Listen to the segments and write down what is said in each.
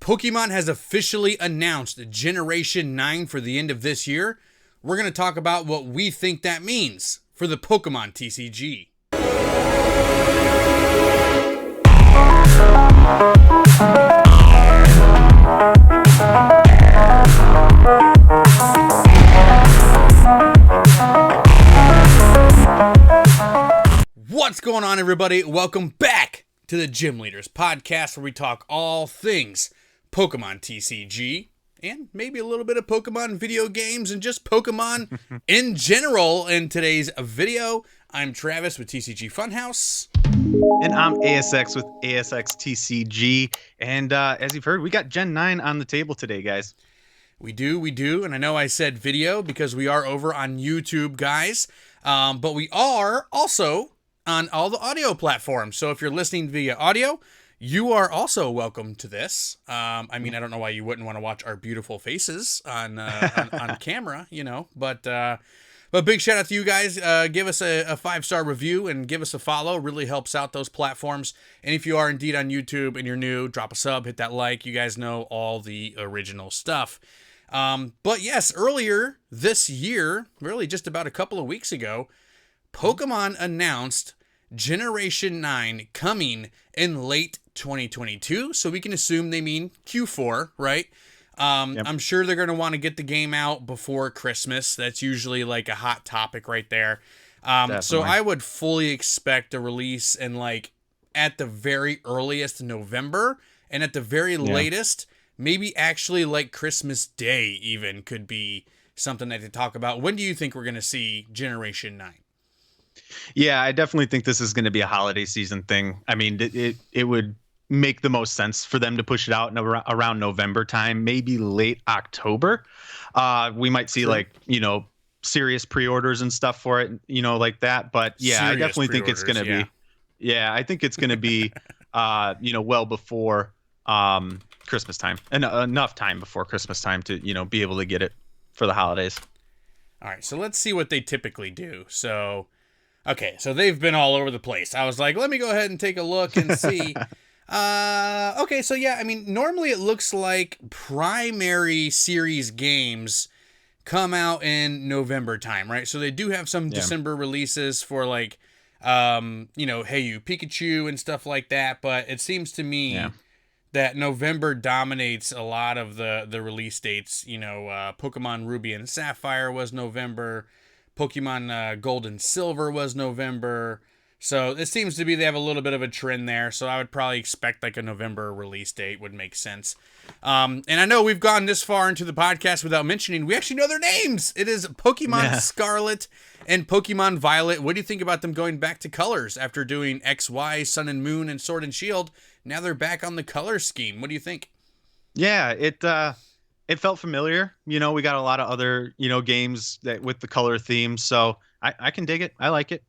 Pokemon has officially announced Generation 9 for the end of this year. We're going to talk about what we think that means for the Pokemon TCG. What's going on, everybody? Welcome back to the Gym Leaders Podcast, where we talk all things Pokemon TCG, and maybe a little bit of Pokemon video games and just Pokemon in general. In today's video, I'm Travis with TCG Funhouse. And I'm ASX with ASX TCG. And as you've heard, we got Gen 9 on the table today, guys. We do. And I know I said video because we are over on YouTube, guys. But we are also on all the audio platforms. So if you're listening via audio, you are also welcome to this. I don't know why you wouldn't want to watch our beautiful faces on camera, but big shout out to you guys. Give us a 5-star review and give us a follow. Really helps out those platforms. And if you are indeed on YouTube and you're new, drop a sub, hit that like. You guys know all the original stuff. But yes, earlier this year, really just about a couple of weeks ago, Pokemon announced Generation 9 coming in late 2022, so we can assume they mean Q4, right? Yep. I'm sure they're going to want to get the game out before Christmas. That's usually like a hot topic right there. So I would fully expect a release in at the very earliest November, and at the very latest, maybe actually Christmas Day even could be something that they talk about. When do you think we're going to see Generation 9? Yeah, I definitely think this is going to be a holiday season thing. I mean, it would make the most sense for them to push it out around November time, maybe late October. We might see serious pre-orders and stuff for it, like that. But yeah, serious I definitely think it's going to be. Yeah, I think it's going to be, well before Christmas time, and enough time before Christmas time to be able to get it for the holidays. All right, so let's see what they typically do. So. Okay, so they've been all over the place. I was like, let me go ahead and take a look and see. Okay, so yeah, normally it looks like primary series games come out in November time, right? So they do have some December releases for Hey You Pikachu and stuff like that, but it seems to me that November dominates a lot of the release dates. Pokemon Ruby and Sapphire was November. Pokemon Gold and Silver was November. So it seems to be they have a little bit of a trend there. So I would probably expect a November release date would make sense. And I know we've gone this far into the podcast without mentioning, we actually know their names. It is Pokemon Scarlet and Pokemon Violet. What do you think about them going back to colors after doing X, Y, Sun and Moon, and Sword and Shield? Now they're back on the color scheme. What do you think? Yeah, it felt familiar. We got a lot of other, games that with the color theme. So I can dig it. I like it.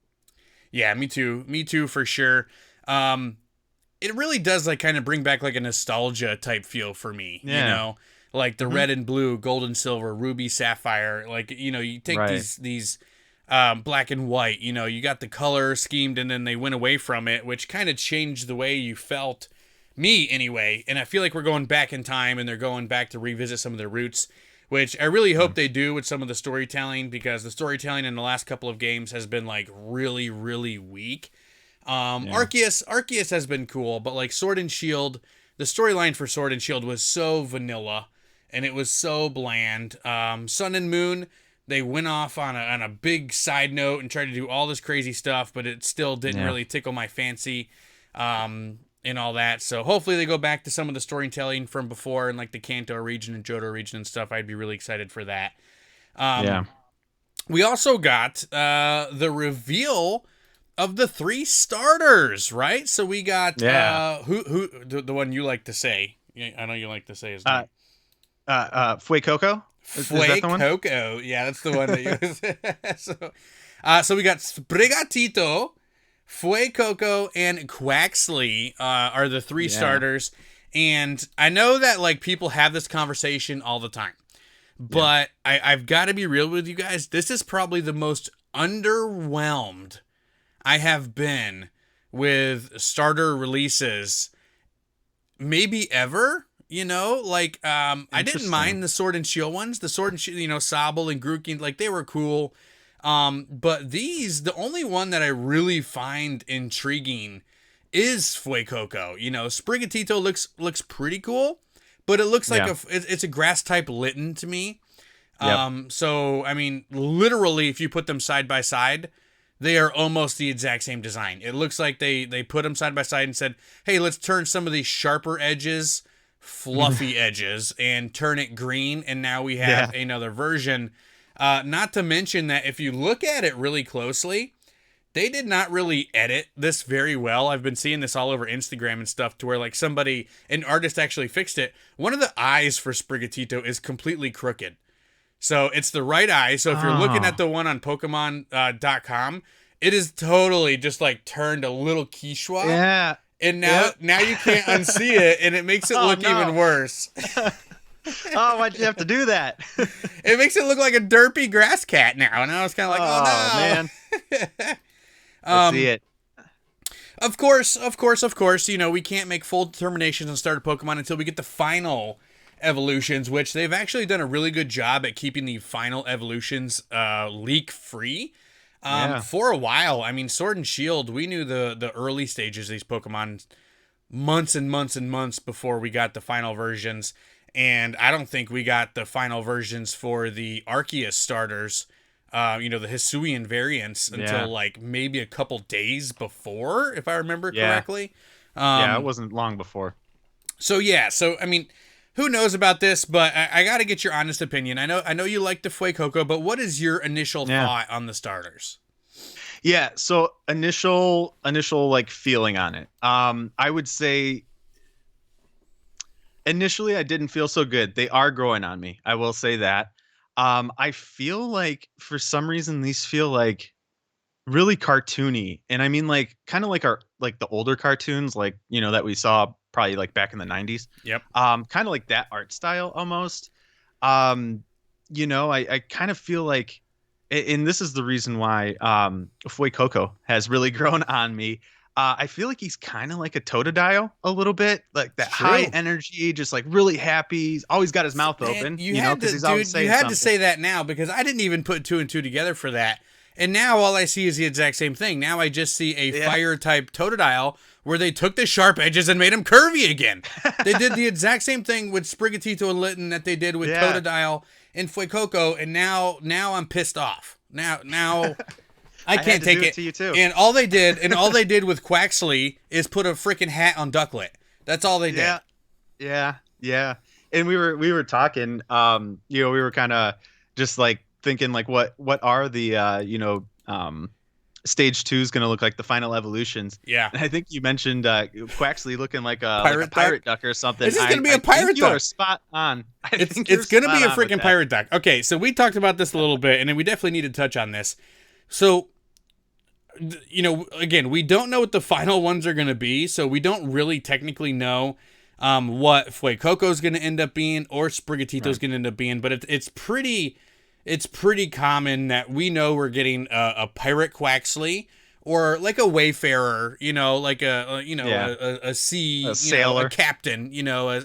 Yeah, me too. Me too, for sure. It really does kind of bring back a nostalgia type feel for me. The red and blue, gold and silver, ruby, sapphire. You take these black and white, you got the color schemed and then they went away from it, which kind of changed the way you felt. Me, anyway, and I feel like we're going back in time and they're going back to revisit some of their roots, which I really hope they do with some of the storytelling, because the storytelling in the last couple of games has been really, really weak. Arceus has been cool, but Sword and Shield, the storyline for Sword and Shield was so vanilla and it was so bland. Sun and Moon, they went off on a big side note and tried to do all this crazy stuff, but it still didn't really tickle my fancy. And all that. So hopefully they go back to some of the storytelling from before in the Kanto region and Johto region and stuff. I'd be really excited for that. We also got the reveal of the 3 starters, right? So we got who the one you like to say. I know you like to say his name. Fuecoco? Fuecoco. Yeah, that's the one that you so we got Sprigatito, Fuecoco, and Quaxley are the 3 starters. And I know that people have this conversation all the time. But I've got to be real with you guys. This is probably the most underwhelmed I have been with starter releases maybe ever. You know, like I didn't Interesting. mind the Sword and Shield ones. The Sword and Shield, you know, Sobble and Grookey, like they were cool. But these, the only one that I really find intriguing is Fuecoco. You know, Sprigatito looks pretty cool, but it looks like Yeah. it's a grass type Litten to me. Yep. So I mean, literally, if you put them side by side, they are almost the exact same design. It looks like they put them side by side and said, "Hey, let's turn some of these sharper edges, fluffy edges, and turn it green." And now we have Yeah. another version. Not to mention that if you look at it really closely, they did not really edit this very well. I've been seeing this all over Instagram and stuff to where like an artist actually fixed it. One of the eyes for Sprigatito is completely crooked. So it's the right eye. So if you're looking at Oh. the one on Pokemon.com, it is totally just like turned a little quichua. Yeah. And Yep. now you can't unsee it, and it makes it Oh look even no. worse. Oh, why'd you have to do that? It makes it look like a derpy grass cat now. And I was kind of like, Oh oh man. no. I see it. Of course, you know, we can't make full determinations on starter Pokemon until we get the final evolutions, which they've actually done a really good job at keeping the final evolutions leak free. Yeah. For a while, I mean, Sword and Shield, we knew the early stages of these Pokemon months and months and months before we got the final versions. And I don't think we got the final versions for the Arceus starters, you know, the Hisuian variants Yeah. until like maybe a couple days before, if I remember Yeah. correctly. Yeah. It wasn't long before. So yeah, so I mean, who knows about this? But I got to get your honest opinion. I know you like the Fuecoco, but what is your initial Yeah. thought on the starters? Yeah. So initial like feeling on it. I would say initially I didn't feel so good. They are growing on me. I will say that. I feel like for some reason these feel like really cartoony, and I mean like kind of like our like the older cartoons, like you know that we saw probably like back in the 90s. Yep. Kind of like that art style almost. Um, you know, I kind of feel like, and this is the reason why Fuecoco has really grown on me. I feel like he's kind of like a Totodile a little bit, like that It's high true. energy, just like really happy. He's always got his mouth Man, open, you you know, had because to, he's always dude. You saying had to something. say that now because I didn't even put two and two together for that. And now all I see is the exact same thing. Now I just see a Yeah. fire type Totodile where they took the sharp edges and made him curvy again. They did the exact same thing with Sprigatito and Litten that they did with Yeah. Totodile and Fuecoco, and now I'm pissed off. Now I had can't to take do it it. to you too. And all they did with Quaxley is put a freaking hat on Ducklet. That's all they did. Yeah. Yeah. And we were talking, you know, we were kind of just like thinking like what are the stage 2 is going to look like, the final evolutions. Yeah. And I think you mentioned Quaxley looking like a Pirate pirate duck or something. It's just gonna be I a pirate think you duck. are spot on. It's gonna be a freaking pirate duck. Okay, so we talked about this a little bit, and then we definitely need to touch on this. So, you know, again, we don't know what the final ones are gonna be, so we don't really technically know what Fuecoco is gonna end up being or Sprigatito is gonna end up being. But it's pretty common that we know we're getting a pirate Quaxley. Or like a wayfarer, you know, like Yeah. a sea, A sailor. a captain, you know, a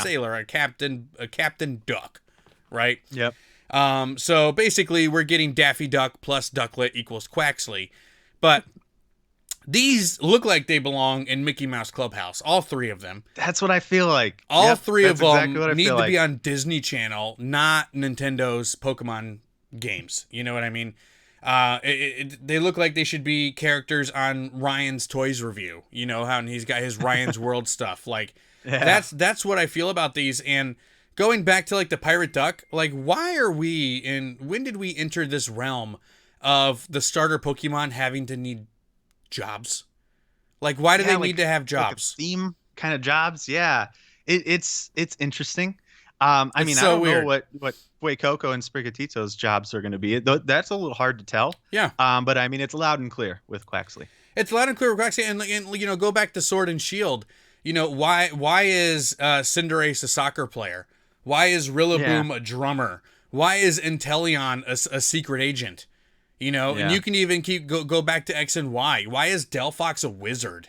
sailor, a captain duck, right? Yep. So basically, we're getting Daffy Duck plus Ducklet equals Quaxley, but these look like they belong in Mickey Mouse Clubhouse. All three of them. That's what I feel like. All Yep, three of that's them exactly what I need feel to like. be on Disney Channel, not Nintendo's Pokemon games. You know what I mean? They look like they should be characters on Ryan's Toys review. You know how he's got his Ryan's World stuff. Like Yeah. that's what I feel about these. And going back to like the pirate duck, like when did we enter this realm of the starter Pokemon having to need jobs? Like why do Yeah, they like- need to have like a jobs? theme kind of jobs. Yeah. It's interesting. I It's mean, so I don't weird. know what Fuecoco and Sprigatito's jobs are going to be. That's a little hard to tell. Yeah. But I mean, it's loud and clear with Quaxley. It's loud and clear, Roxy, and you know, go back to Sword and Shield. You know, why is Cinderace a soccer player? Why is Rillaboom a drummer? Why is Inteleon a secret agent? You know, and Yeah. you can even go back to X and Y. Why is Delphox a wizard?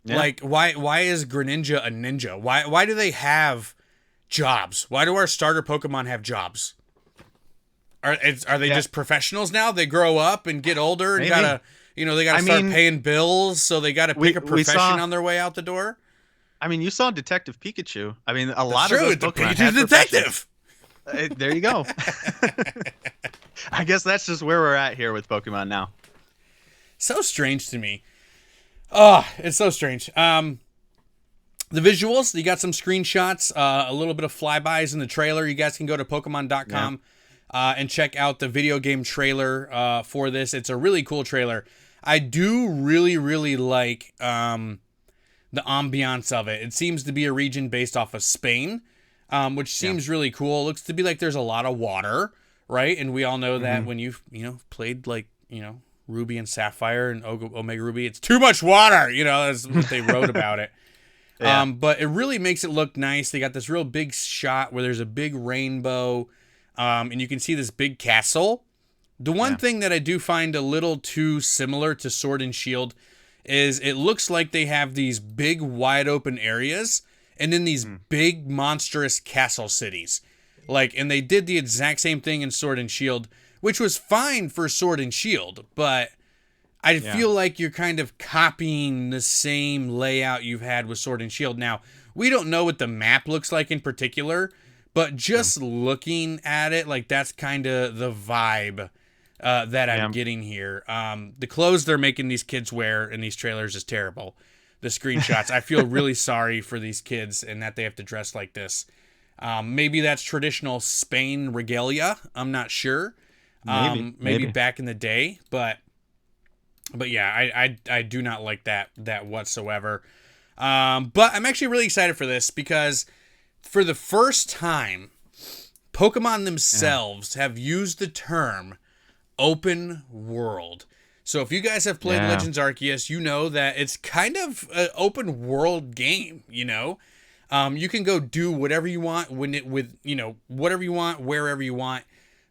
Yeah. Like, why is Greninja a ninja? Why do they have jobs? Why do our starter Pokemon have jobs? Are they just professionals now? They grow up and get older and Maybe. gotta, they gotta start paying bills, so they gotta pick a profession on their way out the door. I mean, you saw Detective Pikachu. I mean, a That's lot true. of those The Pokemon Pikachu's had detective. There you go. I guess that's just where we're at here with Pokemon now. So strange to me. Oh, it's so strange. The visuals, you got some screenshots, a little bit of flybys in the trailer. You guys can go to Pokemon.com and check out the video game trailer for this. It's a really cool trailer. I do really, really like the ambiance of it. It seems to be a region based off of Spain, which seems really cool. It looks to be like there's a lot of water, right? And we all know that when you've, played like, Ruby and Sapphire and Omega Ruby, it's too much water, that's what they wrote about it. Yeah. But it really makes it look nice. They got this real big shot where there's a big rainbow, and you can see this big castle. The one thing that I do find a little too similar to Sword and Shield is it looks like they have these big wide open areas and then these big monstrous castle cities. And they did the exact same thing in Sword and Shield, which was fine for Sword and Shield, but I feel like you're kind of copying the same layout you've had with Sword and Shield. Now, we don't know what the map looks like in particular, but just looking at it, that's kind of the vibe that I'm getting here. The clothes they're making these kids wear in these trailers is terrible. The screenshots, I feel really sorry for these kids and that they have to dress like this. Maybe that's traditional Spain regalia. I'm not sure. Maybe back in the day, but yeah, I do not like that whatsoever. But I'm actually really excited for this because for the first time, Pokemon themselves have used the term open world. So if you guys have played Legends Arceus, you know that it's kind of an open world game, You can go do whatever you want whatever you want, wherever you want.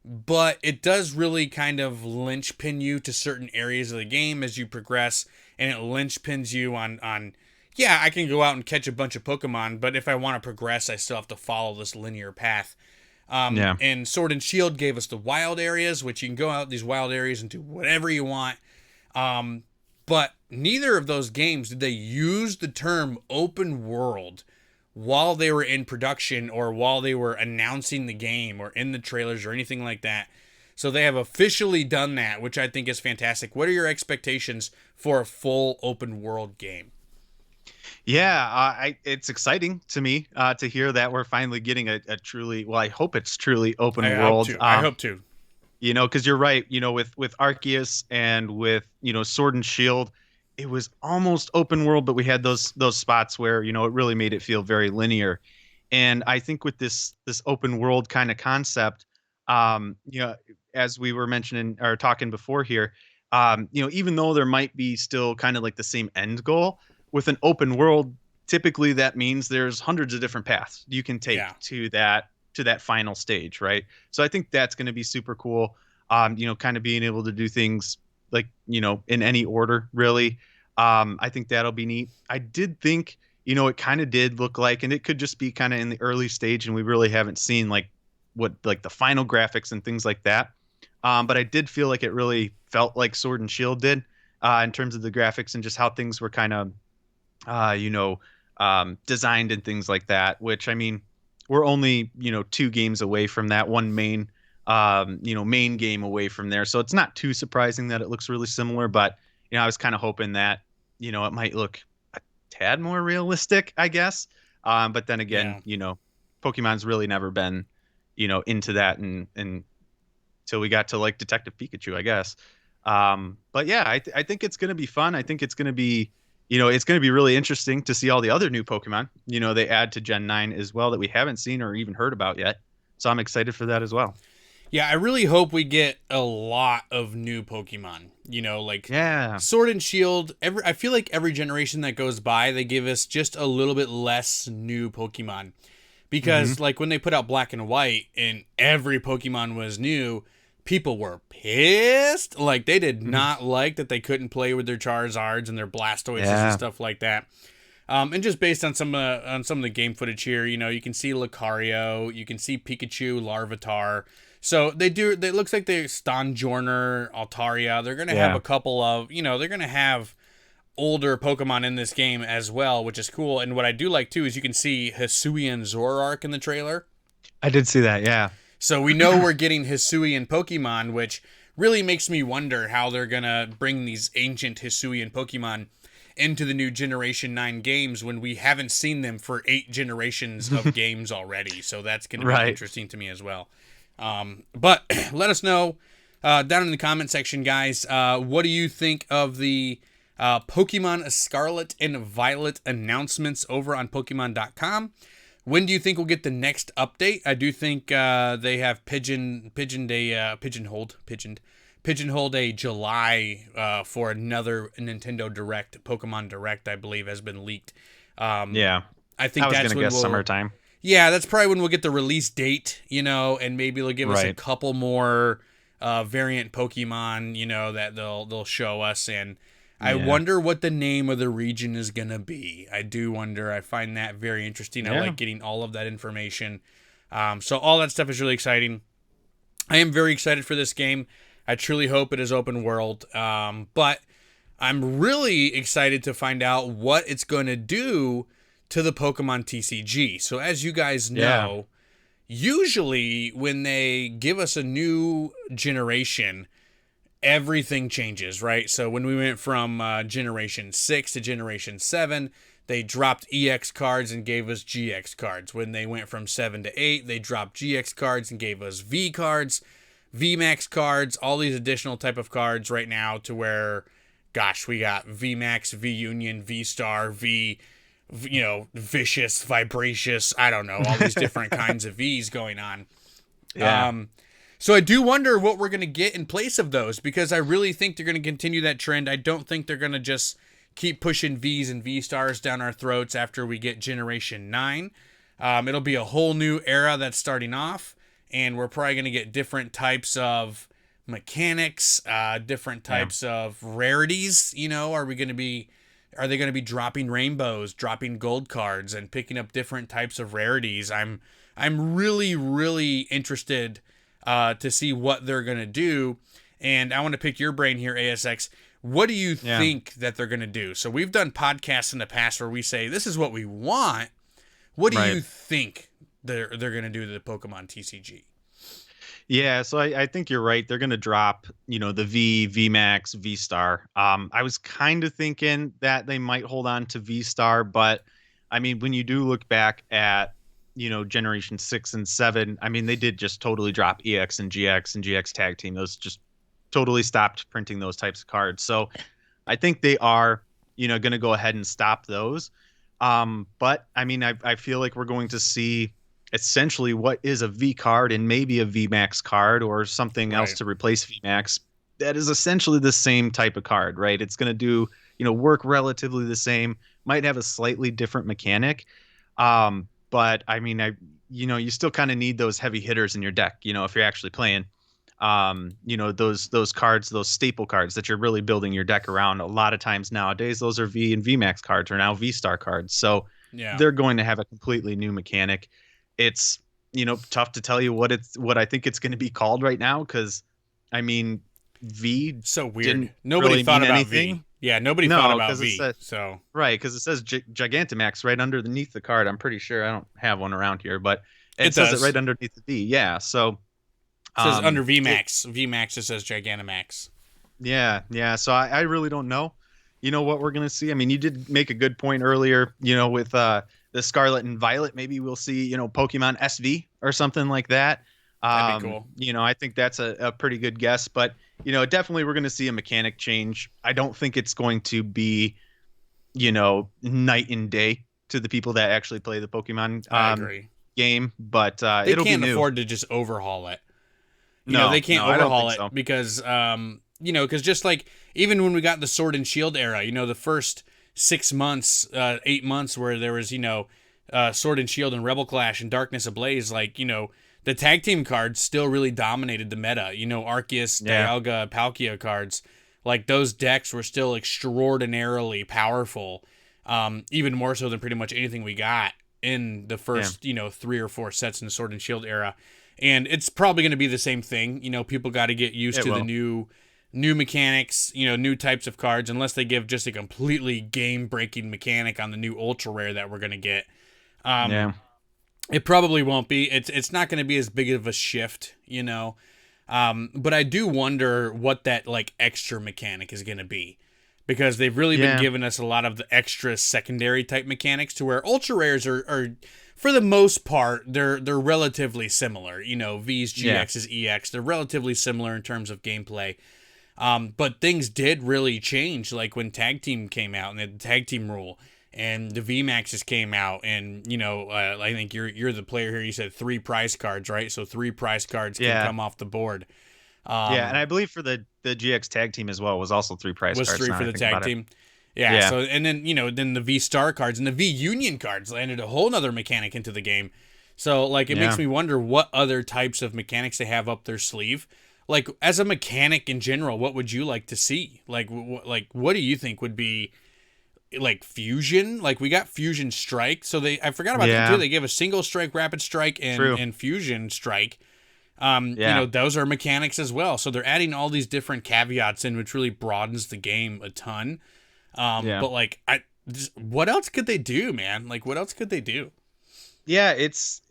But it does really kind of linchpin you to certain areas of the game as you progress, and it linchpins you on I can go out and catch a bunch of Pokemon, but if I want to progress, I still have to follow this linear path. And Sword and Shield gave us the wild areas, which you can go out these wild areas and do whatever you want. But neither of those games did they use the term open world while they were in production or while they were announcing the game or in the trailers or anything like that. So they have officially done that, which I think is fantastic. What are your expectations for a full open world game? Yeah, it's exciting to me to hear that we're finally getting a truly, well, I hope it's truly open world. I hope to. Because you're right, with Arceus and with, Sword and Shield, it was almost open world, but we had those spots where, it really made it feel very linear. And I think with this open world kind of concept, as we were mentioning or talking before here, even though there might be still kind of like the same end goal with an open world, typically that means there's hundreds of different paths you can take to that final stage, right? So I think that's going to be super cool. Kind of being able to do things like, in any order, really. I think that'll be neat. I did think, it kind of did look like, and it could just be kind of in the early stage and we really haven't seen what the final graphics and things like that. But I did feel like it really felt like Sword and Shield did in terms of the graphics and just how things were kind of, designed and things like that, which, I mean, we're only, 2 games away from that, one main game away from there. So it's not too surprising that it looks really similar, but, I was kind of hoping that, it might look a tad more realistic, I guess. But then again, Pokemon's really never been, into that and until we got to like Detective Pikachu, I guess. But yeah, I think it's going to be fun. I think it's going to be, it's going to be really interesting to see all the other new Pokemon, they add to Gen 9 as well that we haven't seen or even heard about yet. So I'm excited for that as well. Yeah, I really hope we get a lot of new Pokemon. Sword and Shield. I feel like every generation that goes by, they give us just a little bit less new Pokemon. Because, when they put out Black and White and every Pokemon was new, people were pissed. Like, they did not like that they couldn't play with their Charizards and their Blastoises and stuff like that. And just based on some of the game footage here, you know, you can see Lucario, you can see Pikachu, Larvitar. So they do. It looks like they Stonjourner, Altaria. They're gonna have a couple of, you know, they're gonna have older Pokemon in this game as well, which is cool. And what I do like too is you can see Hisuian Zoroark in the trailer. I did see that, yeah. So we know we're getting Hisuian Pokemon, which really makes me wonder how they're gonna bring these ancient Hisuian Pokemon into the new Generation 9 games when we haven't seen them for 8 generations of games already. So that's going to be interesting to me as well. But let us know down in the comment section, guys. What do you think of the Pokemon Scarlet and Violet announcements over on Pokemon.com? When do you think we'll get the next update? I do think they have pigeonholed a July for another Nintendo Direct. Pokemon Direct, I believe, has been leaked. I think that's gonna guess summertime. Yeah, that's probably when we'll get the release date, you know, and maybe they'll give us a couple more variant Pokemon, you know, that they'll show us. And I wonder what the name of the region is gonna be. I do wonder. I find that very interesting. I like getting all of that information. So all that stuff is really exciting. I am very excited for this game. I truly hope it is open world, but I'm really excited to find out what it's going to do to the Pokemon TCG. So as you guys know, usually when they give us a new generation, everything changes, right? So when we went from Generation 6 to Generation 7, they dropped EX cards and gave us GX cards. When they went from 7 to 8, they dropped GX cards and gave us V cards. VMAX cards, all these additional type of cards right now to where, gosh, we got VMAX, V Union, V Star, you know, Vicious, Vibracious, I don't know, all these different kinds of Vs going on. So I do wonder what we're going to get in place of those, because I really think they're going to continue that trend. I don't think they're going to just keep pushing Vs and V Stars down our throats after we get Generation 9. It'll be a whole new era that's starting off. And we're probably going to get different types of mechanics, different types of rarities. You know, are they going to be dropping rainbows, dropping gold cards, and picking up different types of rarities? I'm really, really interested to see what they're going to do. And I want to pick your brain here, ASX. What do you think that they're going to do? So we've done podcasts in the past where we say, this is what we want. What do you think they're going to do to the Pokemon TCG? Yeah, so I think you're right. They're going to drop, you know, the VMAX, V Star. I was kind of thinking that they might hold on to V Star, but I mean, when you do look back at, you know, Generation 6 and 7, I mean, they did just totally drop EX and GX Tag Team. Those just totally stopped printing those types of cards. So I think they are, you know, going to go ahead and stop those. But I mean, I feel like we're going to see essentially what is a V card and maybe a VMAX card or something else to replace VMAX. That is essentially the same type of card, right? It's going to do, you know, work relatively the same, might have a slightly different mechanic. But I mean, you know, you still kind of need those heavy hitters in your deck, you know, if you're actually playing, you know, those cards, those staple cards that you're really building your deck around. A lot of times nowadays, those are V and VMAX cards or now V Star cards. So they're going to have a completely new mechanic. It's, you know, tough to tell you what I think it's going to be called right now, because I mean, V so weird. Nobody thought about anything. V. Yeah, nobody thought about V. Right, because it says Gigantamax right underneath the card. I'm pretty sure I don't have one around here, but it says it right underneath the V. Yeah, so it says under VMAX. VMAX, it says Gigantamax. Yeah. So I really don't know, you know, what we're gonna see. I mean, you did make a good point earlier, you know, with the Scarlet and Violet. Maybe we'll see, you know, Pokemon SV or something like that. That'd be cool. You know, I think that's a pretty good guess, but you know, definitely we're going to see a mechanic change. I don't think it's going to be, you know, night and day to the people that actually play the Pokemon game, but they can't afford to just overhaul it. You know, they can't overhaul it because, you know, because just like even when we got the Sword and Shield era, you know, the first 6 months, 8 months where there was, you know, Sword and Shield and Rebel Clash and Darkness Ablaze, like, the tag team cards still really dominated the meta. Arceus, Dialga, Palkia cards, like those decks were still extraordinarily powerful, even more so than pretty much anything we got in the first, 3 or 4 sets in the Sword and Shield era. And it's probably going to be the same thing. People got to get used to the new mechanics, new types of cards, unless they give just a completely game-breaking mechanic on the new Ultra Rare that we're going to get. It probably won't be. It's not going to be as big of a shift, but I do wonder what that like extra mechanic is going to be, because they've really been giving us a lot of the extra secondary type mechanics, to where Ultra Rares are for the most part, they're relatively similar. V's, GX's, EX, they're relatively similar in terms of gameplay. But things did really change, like when Tag Team came out and the Tag Team rule, and the VMAXs came out, and I think you're the player here. You said 3 prize cards, right? So 3 prize cards can come off the board. And I believe for the GX Tag Team as well was also 3 prize cards. Was 3 for the Tag Team. Yeah. So and then then the V Star cards and the V Union cards landed a whole nother mechanic into the game. So like it makes me wonder what other types of mechanics they have up their sleeve. Like as a mechanic in general, what would you like to see? Like what do you think would be like fusion? Like we got fusion strike. So I forgot about that too. They gave a single strike, rapid strike, and fusion strike. Those are mechanics as well. So they're adding all these different caveats in, which really broadens the game a ton. But like, what else could they do, man? Like, what else could they do? Yeah, it's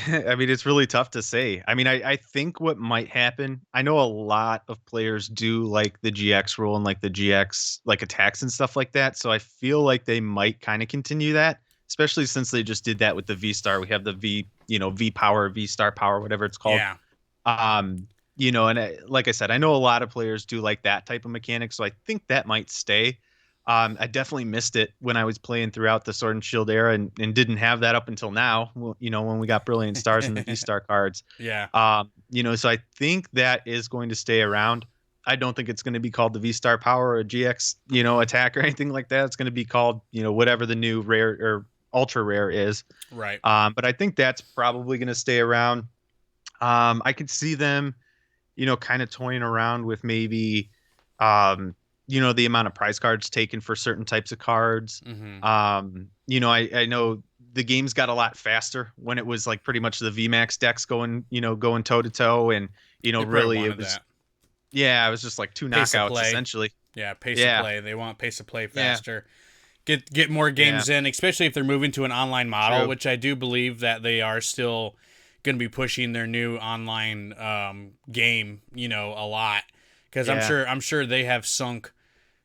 I mean, it's really tough to say. I mean, I think what might happen, I know a lot of players do like the GX rule and like the GX like attacks and stuff like that. So I feel like they might kind of continue that, especially since they just did that with the V Star. We have the V Power, V Star Power, whatever it's called. Yeah. Like I said, I know a lot of players do like that type of mechanic, so I think that might stay. I definitely missed it when I was playing throughout the Sword and Shield era, and didn't have that up until now, when we got Brilliant Stars and the V-Star cards. Yeah. So I think that is going to stay around. I don't think it's going to be called the V-Star Power or GX, attack or anything like that. It's going to be called, whatever the new rare or ultra rare is. Right. But I think that's probably going to stay around. I could see them, kind of toying around with maybe, the amount of prize cards taken for certain types of cards. Mm-hmm. I know the games got a lot faster when it was like pretty much the VMAX decks going toe to toe, and really it was, it was just like 2 knockouts essentially. Yeah, pace of play. They want pace of play faster. Get more games in, especially if they're moving to an online model, which I do believe that they are still going to be pushing their new online game, a lot, because I'm sure they have sunk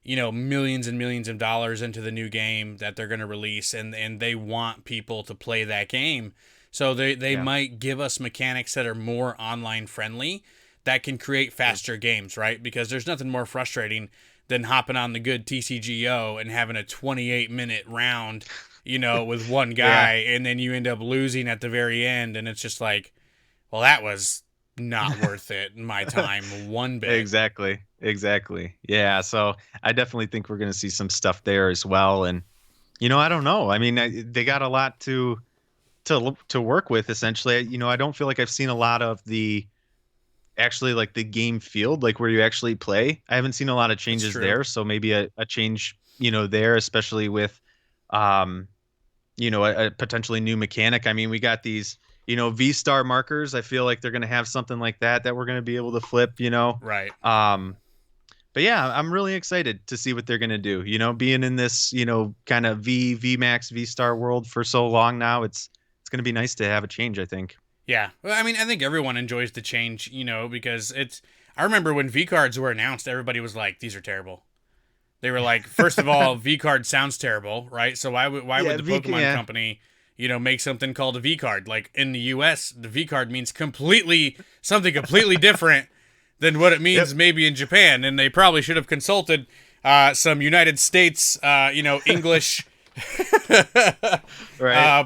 millions and millions of dollars into the new game that they're going to release, and they want people to play that game. So they might give us mechanics that are more online friendly that can create faster games, right? Because there's nothing more frustrating than hopping on the good TCGO and having a 28-minute round, with one guy, and then you end up losing at the very end, and it's just like, well, that was not worth it, my time one bit. Exactly. Yeah, so I definitely think we're going to see some stuff there as well, and I don't know. I mean, they got a lot to work with essentially. I don't feel like I've seen a lot of the actually like the game field, like where you actually play. I haven't seen a lot of changes there, so maybe a change there, especially with a potentially new mechanic. I mean, we got these V-Star markers. I feel like they're going to have something like that we're going to be able to flip, Right. But yeah, I'm really excited to see what they're going to do, being in this, kind of VMAX V-Star world for so long now. It's going to be nice to have a change, I think. Yeah. Well, I mean, I think everyone enjoys the change, because I remember when V cards were announced, everybody was like, these are terrible. They were like, first of all, V card sounds terrible, right? So why would the Pokemon company, make something called a V card? Like in the US, the V card means something completely different than what it means maybe in Japan. And they probably should have consulted some United States, English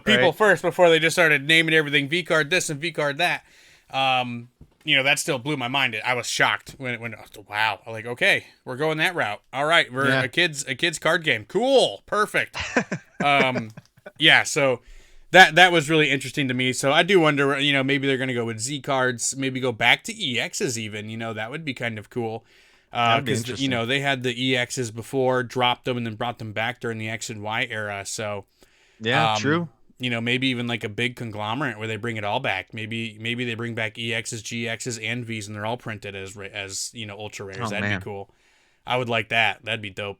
people first before they just started naming everything V card this and V card that. That still blew my mind. I was shocked when wow, I'm like, okay, we're going that route. All right, we're a kids card game. Cool, perfect. So that was really interesting to me. So I do wonder, maybe they're going to go with Z cards, maybe go back to EXs even. That would be kind of cool. That would be Because interesting. they had the EXs before, dropped them, and then brought them back during the X and Y era. So, Yeah, um, true. maybe even like a big conglomerate where they bring it all back. Maybe they bring back EXs, GXs, and Vs, and they're all printed as ultra rares. Oh That'd be man. cool. I would like that. That'd be dope.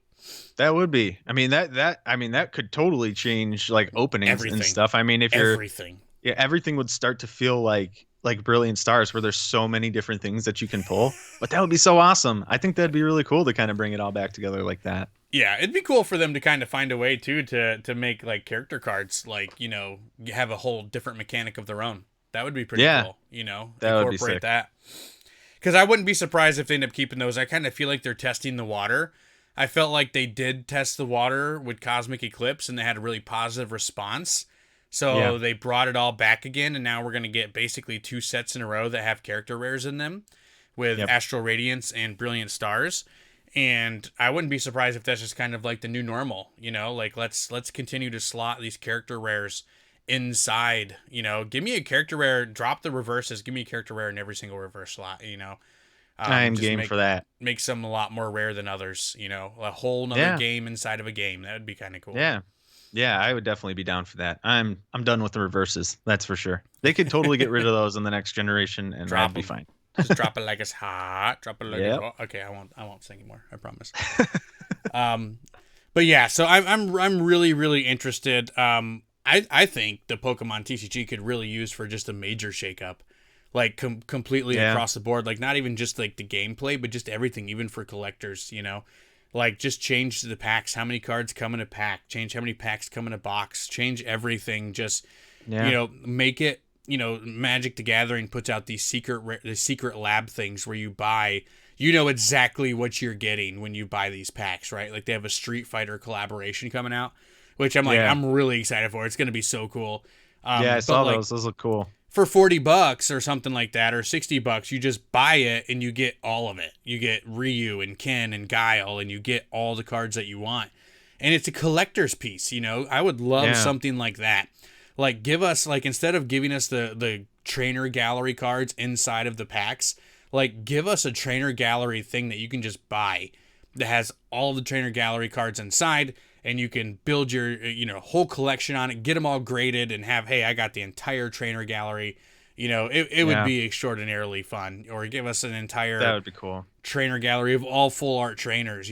That would be. I mean that could totally change like openings and Everything, stuff. I mean, if you're everything. yeah, everything would start to feel like Brilliant Stars where there's so many different things that you can pull. But that would be so awesome. I think that'd be really cool to kind of bring it all back together like that. Yeah, it'd be cool for them to kind of find a way too to make like character cards like have a whole different mechanic of their own. That would be pretty Yeah, cool. that would be Incorporate sick. that. Because I wouldn't be surprised if they end up keeping those. I kind of feel like they're testing the water. I felt like they did test the water with Cosmic Eclipse and they had a really positive response. Yeah. So they brought it all back again, and now we're going to get basically 2 sets in a row that have character rares in them with Yep. Astral Radiance and Brilliant Stars. And I wouldn't be surprised if that's just kind of like the new normal, like let's continue to slot these character rares inside, give me a character rare, drop the reverses, give me a character rare in every single reverse slot, I am just game for that. make some a lot more rare than others, a whole nother Yeah. game inside of a game. That would be kind of cool. Yeah. Yeah, I would definitely be down for that. I'm done with the reverses. That's for sure. They could totally get rid of those in the next generation and Drop I'd be them. fine. Just drop it like it's hot. Drop it like it's Yep. hot. Okay, I won't sing anymore. I promise. Um, but yeah, so I'm really really interested. I think the Pokemon TCG could really use for just a major shakeup, like completely Yeah. across the board. Like not even just like the gameplay, but just everything, even for collectors. Like just change the packs. How many cards come in a pack? Change how many packs come in a box. Change everything. Just Yeah. make it. Magic the Gathering puts out these the secret lab things where you buy. You know exactly what you're getting when you buy these packs, right? Like they have a Street Fighter collaboration coming out, which Yeah. I'm really excited for. It's going to be so cool. Yeah, I But saw like those. Those look cool. for $40 or something like that, or $60, you just buy it and you get all of it. You get Ryu and Ken and Guile, and you get all the cards that you want. And it's a collector's piece, I would love Yeah. something like that. Like give us like instead of giving us the trainer gallery cards inside of the packs, like give us a trainer gallery thing that you can just buy that has all the trainer gallery cards inside, and you can build your whole collection on it, get them all graded, and have, hey, I got the entire trainer gallery. It would Yeah. be extraordinarily fun. Or give us an That entire would be cool. trainer gallery of all full art trainers.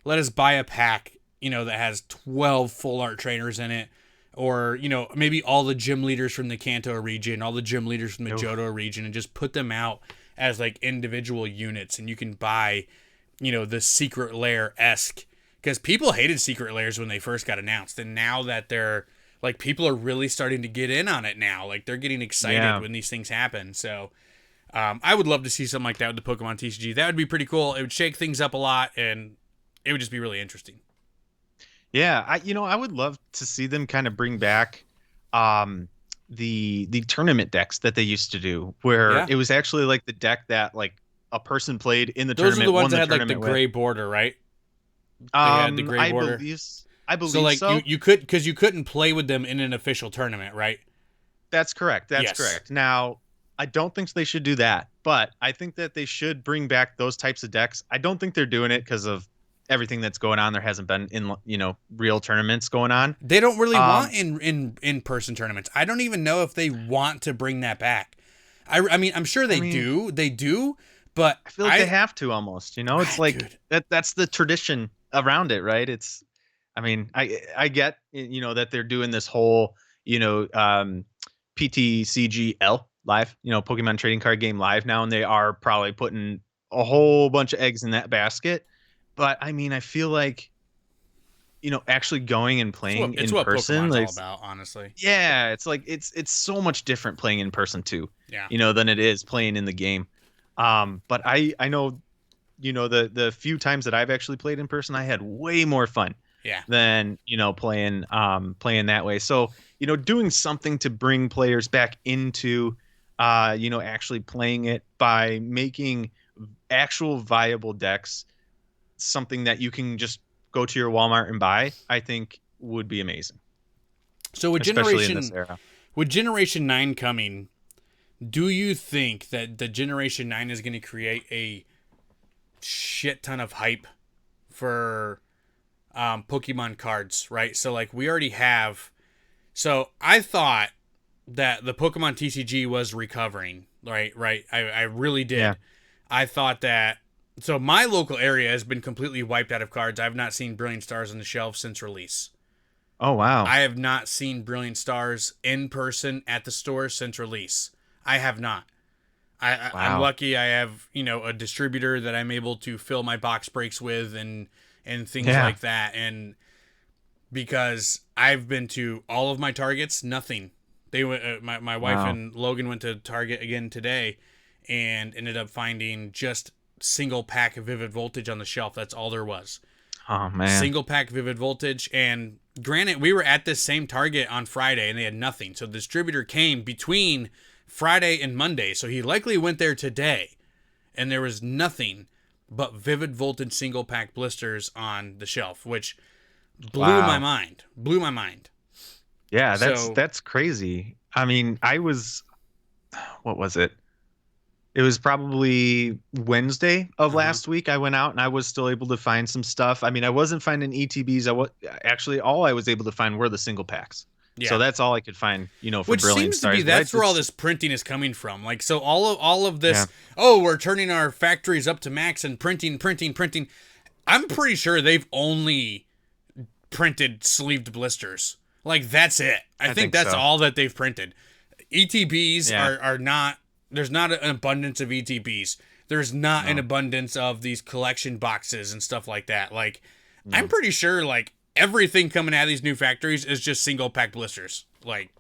Let us buy a pack that has 12 full art trainers in it. Or maybe all the gym leaders from the Kanto region, all the gym leaders from the Oof. Johto region, and just put them out as like individual units, and you can buy the secret lair esque, because people hated secret lairs when they first got announced, and now that they're like, people are really starting to get in on it now. Like they're getting excited Yeah. when these things happen. So I would love to see something like that with the Pokemon TCG. That would be pretty cool. It would shake things up a lot, and it would just be really interesting. Yeah, I would love to see them kind of bring back um the tournament decks that they used to do where Yeah, it was actually like the deck that like a person played in the those are the tournament, ones won that the had like the tournament with. gray border, right? They had the gray border. I So believe like so. you could, because you couldn't play with them in an official tournament, right? That's correct. That's Yes. correct. Now, I don't think they should do that, but I think that they should bring back those types of decks. I don't think they're doing it because of everything that's going on. There hasn't been real tournaments going on. They don't really Um, want in person tournaments. I don't even know if they want to bring that back. I mean, I'm sure I mean, they do, but I feel like they have to almost, it's like dude, that's the tradition around it, right? I mean, I get, that they're doing this whole, PTCGL live, Pokemon trading card game live now, and they are probably putting a whole bunch of eggs in that basket. But I mean, I feel like, actually going and playing it's in what person, Pokemon's all like, about, honestly. yeah, it's like it's so much different playing in person too, Yeah. than it is playing in the game. But I know, the few times that I've actually played in person, I had way more fun Yeah. than playing that way. So doing something to bring players back into actually playing it by making actual viable decks something that you can just go to your Walmart and buy, I think would be amazing. So with especially in this era. Generation 9 coming, do you think that the Generation 9 is going to create a shit ton of hype for Pokemon cards, right? So like we already have. So I thought that the Pokemon TCG was recovering, right? Right. I really did. Yeah. I thought that. So my local area has been completely wiped out of cards. I've not seen Brilliant Stars on the shelf since release. Oh wow. I have not seen Brilliant Stars in person at the store since release. I have not. I'm Wow. lucky I have, a distributor that I'm able to fill my box breaks with and things Yeah. like that. And because I've been to all of my Targets, nothing. They went. My wife Wow. and Logan went to Target again today, and ended up finding just single pack of Vivid Voltage on the shelf. That's all there was. Oh man. Single pack Vivid Voltage. And granted, we were at this same Target on Friday and they had nothing. So the distributor came between Friday and Monday. So he likely went there today and there was nothing but Vivid Voltage single pack blisters on the shelf, which blew my mind. Blew my mind. Yeah, So- that's crazy. I mean, what was it? It was probably Wednesday of last week. I went out and I was still able to find some stuff. I mean, I wasn't finding ETBs. Actually all I was able to find were the single packs. Yeah. So that's all I could find, for Which Brilliant seems Stars. to be that's where all this printing is coming from. Like, so all of this, Yeah. we're turning our factories up to max and printing. I'm pretty sure they've only printed sleeved blisters. Like, that's it. I think that's so. all that they've printed. ETBs Yeah. are not, there's not an abundance of ETBs. There's not an abundance of these collection boxes and stuff like that. Like, I'm pretty sure, like, everything coming out of these new factories is just single pack blisters. Like,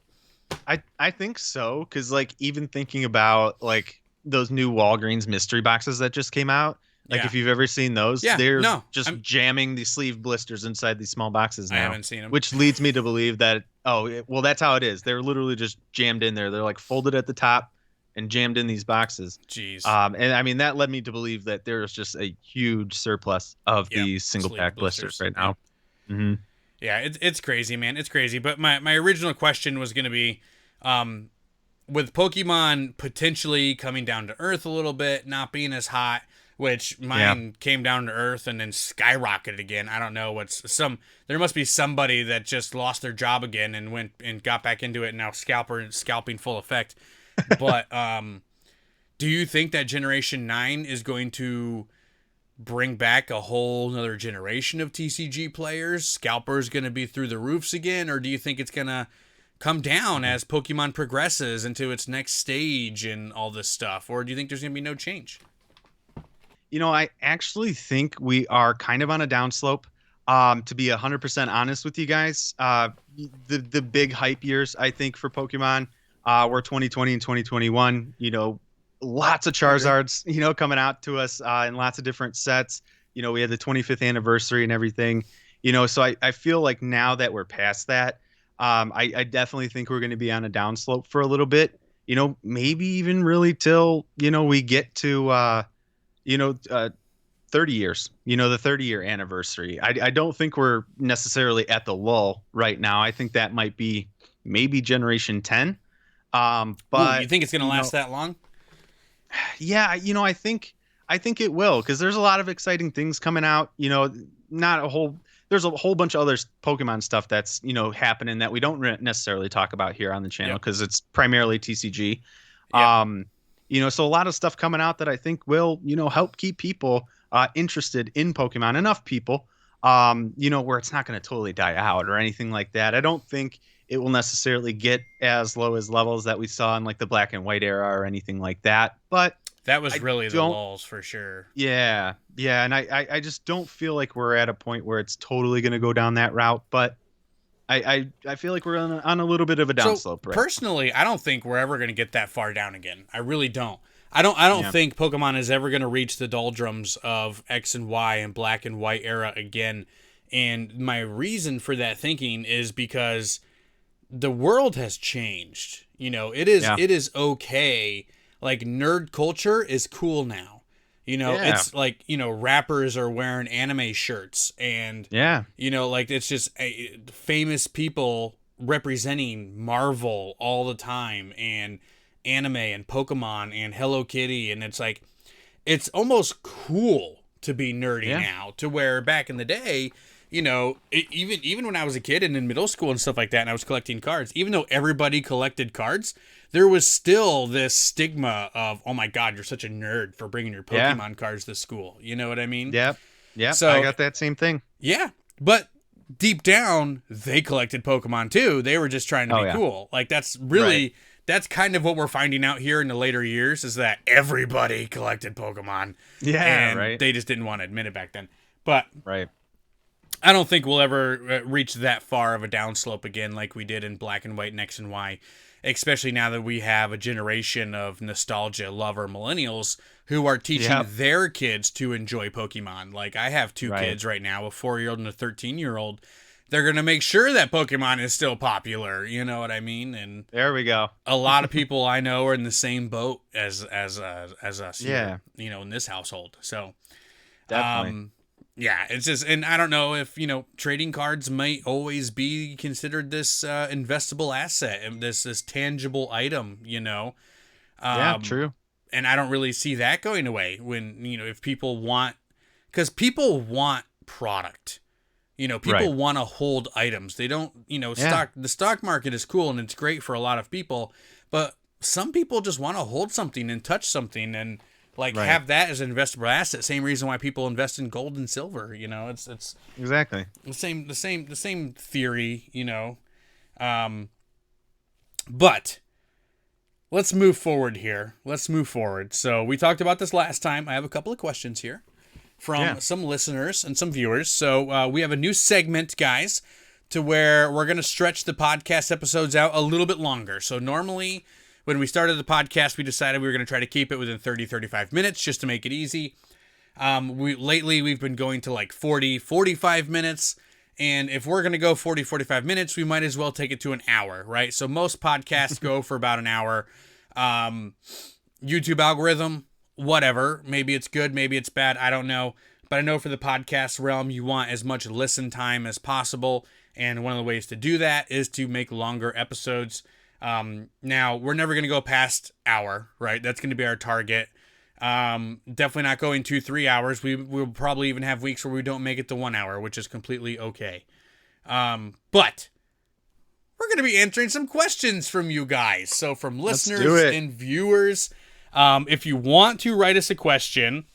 I think so, because like even thinking about like those new Walgreens mystery boxes that just came out, like Yeah. if you've ever seen those, Yeah, they're no, just I'm- jamming the sleeve blisters inside these small boxes now. I haven't seen them. Which leads me to believe that well that's how it is. They're literally just jammed in there. They're like folded at the top and jammed in these boxes. Jeez. And I mean that led me to believe that there's just a huge surplus of these single sleeve pack blisters right now. Mm-hmm. Yeah, it's crazy, man. It's crazy. But my original question was going to be, with Pokemon potentially coming down to Earth a little bit, not being as hot, which mine came down to Earth and then skyrocketed again. I don't know there must be somebody that just lost their job again and went and got back into it and now scalping full effect. But do you think that Generation 9 is going to bring back a whole nother generation of TCG players? Scalpers going to be through the roofs again, or do you think it's going to come down as Pokemon progresses into its next stage and all this stuff, or do you think there's going to be no change? I actually think we are kind of on a downslope. To be 100% honest with you guys, the big hype years I think for Pokemon were 2020 and 2021. Lots of Charizards, coming out to us in lots of different sets. We had the 25th anniversary and everything. So I feel like now that we're past that, I definitely think we're going to be on a downslope for a little bit. Maybe even really till we get to 30 years, the 30-year anniversary. I don't think we're necessarily at the lull right now. I think that might be maybe Generation 10. But Ooh, you think it's going to last that long? Yeah, I think it will, because there's a lot of exciting things coming out. There's a whole bunch of other Pokemon stuff that's happening that we don't necessarily talk about here on the channel because it's primarily TCG. So a lot of stuff coming out that I think will help keep people interested in Pokemon. Enough people, where it's not going to totally die out or anything like that. I don't think it will necessarily get as low as levels that we saw in like the Black and White era or anything like that. But that was really the lulls for sure. Yeah. And I just don't feel like we're at a point where it's totally going to go down that route. But I feel like we're on a little bit of a downslope. Right? Personally, I don't think we're ever going to get that far down again. I really don't. I don't think Pokemon is ever going to reach the doldrums of X and Y and Black and White era again. And my reason for that thinking is because the world has changed. It is okay. Like, nerd culture is cool now. It's like, rappers are wearing anime shirts and, like, it's just famous people representing Marvel all the time and anime and Pokemon and Hello Kitty, and it's like it's almost cool to be nerdy now, to where back in the day, you know, even when I was a kid and in middle school and stuff like that, and I was collecting cards, even though everybody collected cards, there was still this stigma of, oh my God, you're such a nerd for bringing your Pokemon cards to school. You know what I mean? Yep. Yep. So, I got that same thing. Yeah. But deep down, they collected Pokemon too. They were just trying to be cool. Like, that's really, that's kind of what we're finding out here in the later years, is that everybody collected Pokemon. Yeah, and they just didn't want to admit it back then. But right. I don't think we'll ever reach that far of a downslope again like we did in Black and White and X and Y, especially now that we have a generation of nostalgia lover millennials who are teaching their kids to enjoy Pokemon. Like, I have two kids right now, a 4-year-old and a 13-year-old. They're going to make sure that Pokemon is still popular. You know what I mean? And there we go. A lot of people I know are in the same boat as us here, you know, in this household. So, definitely. Yeah, it's just, and I don't know if, you know, trading cards might always be considered this investable asset and this tangible item, you know? Yeah, true. And I don't really see that going away when, you know, if people want, because people want product, you know, people want to hold items. They don't, you know, the stock market is cool and it's great for a lot of people, but some people just want to hold something and touch something and, like, have that as an investable asset. Same reason why people invest in gold and silver. You know, it's exactly the same theory. You know, but let's move forward here. So we talked about this last time. I have a couple of questions here from some listeners and some viewers. So we have a new segment, guys, to where we're going to stretch the podcast episodes out a little bit longer. So normally, when we started the podcast, we decided we were going to try to keep it within 30-35 minutes just to make it easy. Lately, we've been going to like 40-45 minutes. And if we're going to go 40-45 minutes, we might as well take it to an hour, right? So most podcasts go for about an hour. YouTube algorithm, whatever. Maybe it's good, maybe it's bad. I don't know. But I know for the podcast realm, you want as much listen time as possible. And one of the ways to do that is to make longer episodes. Now, we're never going to go past hour, right? That's going to be our target. Definitely not going 2-3 hours. We'll probably even have weeks where we don't make it to 1 hour, which is completely okay. But we're going to be answering some questions from you guys. So from listeners and viewers, if you want to write us a question,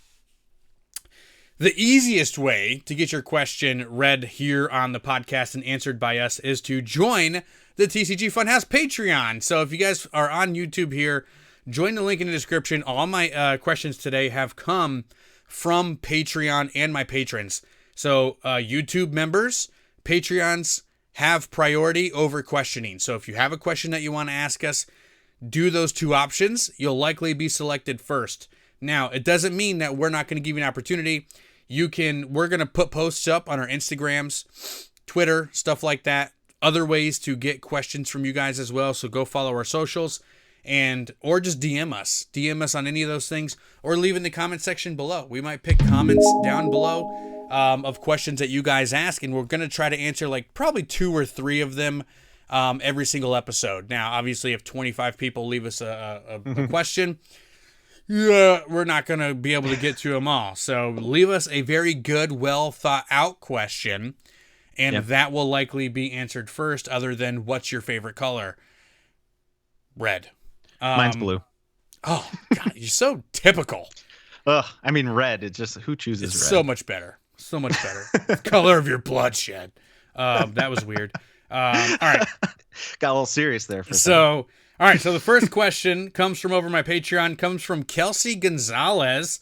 the easiest way to get your question read here on the podcast and answered by us is to join the TCG Funhouse Patreon. So if you guys are on YouTube here, join the link in the description. All my questions today have come from Patreon and my patrons. So YouTube members, Patreons have priority over questioning. So if you have a question that you want to ask us, do those two options. You'll likely be selected first. Now, it doesn't mean that we're not going to give you an opportunity. We're going to put posts up on our Instagrams, Twitter, stuff like that. Other ways to get questions from you guys as well. So go follow our socials or just DM us on any of those things, or leave in the comment section below. We might pick comments down below of questions that you guys ask, and we're going to try to answer like probably 2 or 3 of them every single episode. Now, obviously, if 25 people leave us a question, we're not going to be able to get to them all. So leave us a very good, well thought out question, and that will likely be answered first, other than what's your favorite color? Red. Mine's blue. Oh, God, you're so typical. Ugh, I mean, red. It's just, who chooses red? So much better. So much better. Color of your bloodshed. That was weird. All right. Got a little serious there for a second. All right. So the first question comes from over my Patreon, comes from Kelsey Gonzalez.